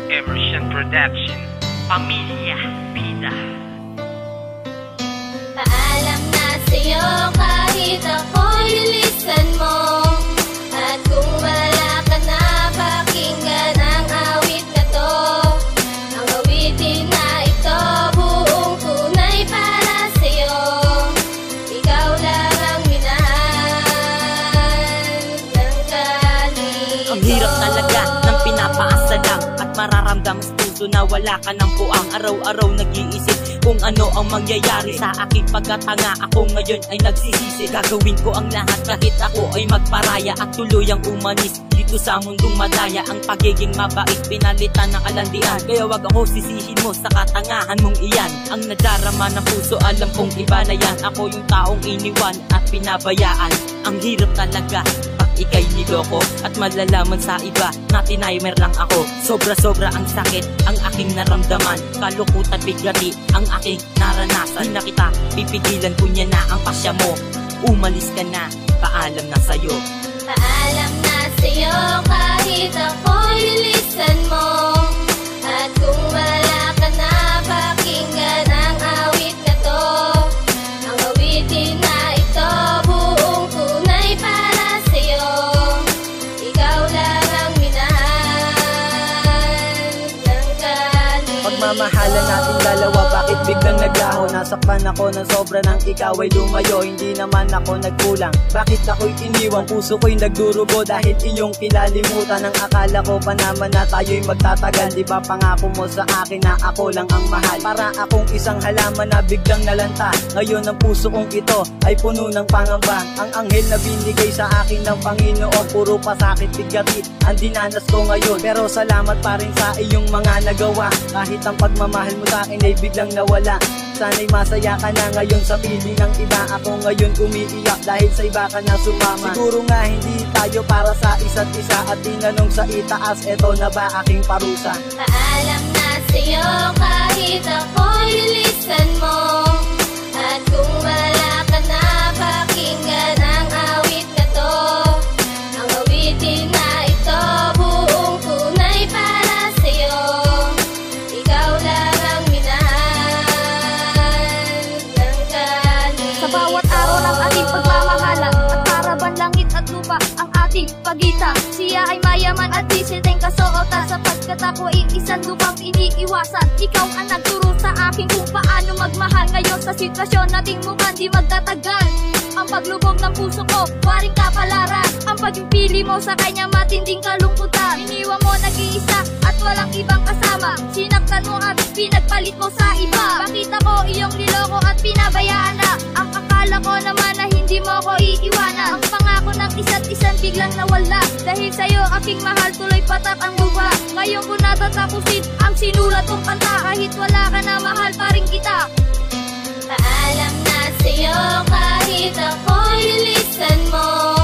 Emerson Production, Pamilya Bida. Paalam na sa'yo kahit ako'y lilisan mo. At kung wala ka na, pakinggan ang awit na to. Ang awitin na ito, buong tunay para sa'yo. Ikaw lang ang minahal ng ganito. Ang hirap talaga ng pinapaasa lang, at mararamdam sa puso na wala ka ng puang. Araw-araw nag-iisip kung ano ang mangyayari sa aking pagkatanga. Ako ngayon ay nagsisisi, gagawin ko ang lahat kahit ako ay magparaya at tuluyang umanis dito sa mundong madaya. Ang pagiging mabait pinalitan ng kalandian, kaya wag ako sisihin mo sa katangahan mong iyan. Ang nadarama ng puso, alam kong iba na yan. Ako yung taong iniwan at pinabayaan. Ang hirap talaga pag ika'y niloko, at malalaman sa iba na tinaymer lang ako. Sobra-sobra ang sakit ang aking naramdaman, kalukutan bigati ang aking naranasan. Di na kita pipigilan, kunya na ang pasya mo. Umalis ka na, paalam na sa'yo. Paalam na sa'yo kahit ako'y lilisan mo. At kung wala ka na, pakinggan ang awit na to. Ang awitin na ito, buong tunay para sa'yo. Ikaw lang ang minahal ng ganito. Pagmamahalan natin dalawa, bakit biglang naglaho? Nasakpan ako ng sobra nang ikaw ay lumayo. Hindi naman ako nagkulang, bakit ako'y iniwang? Puso ko'y nagdurugo dahil iyong kinalimutan. Ang akala ko pa naman na tayo'y magtatagal. Di ba pangako mo sa akin na ako lang ang mahal? Para akong isang halaman na biglang nalanta. Ngayon ang puso kong ito ay puno ng pangamba. Ang anghel na binigay sa akin ng Panginoon, puro pasakit bigati ang dinanas ko ngayon. Pero salamat pa rin sa iyong mga nagawa. Kahit ang pagmamahal mo sa akin ay biglang nawala. Sana'y masaya ka na ngayon sa piling ng iba. Ako ngayon umiiyak dahil sa iba ka na sumama. Siguro nga hindi tayo para sa isa't isa, at tinanong sa itaas, eto na ba aking parusa? Paalam na sa'yo kahit ako'y lilisan mo. At kung wala ka na, pakinggan ang awit na to. Ang awitin na ito, buong tunay para sa'yo. Ikaw lang ang minahal ng ganito. Sa bawat araw ng ating pagmamahala, at para bang langit at lupa ang ating pagitan. Siya ay mayaman at di siteng kasuotan, sapagkat ako ay isang lupang iniiwasan. Ikaw ang nagturo sa akin kung paano magmahal. Ngayon sa sitwasyon nating mukhang di magtatagal, ang paglubog ng puso ko, waring kapalaran. Ang paging pili mo sa kanya, matinding kalungkutan. Iniwan mo nag-iisa at walang ibang kasama. Sinaktan mo at pinagpalit mo sa iba. Bakit ako iyong niloko at pinabayaan na? Ang akala ko naman na hindi mo ko iiwanan. Ang pangako ng isa't isang biglang nawala. Dahil sa'yo aking mahal, tuloy patak ang buwa. Ngayon ko natatapusin ang sinulat kong kanta. Kahit wala ka na, mahal pa rin kita. Paalam na sa'yo kahit ako'y lilisan mo.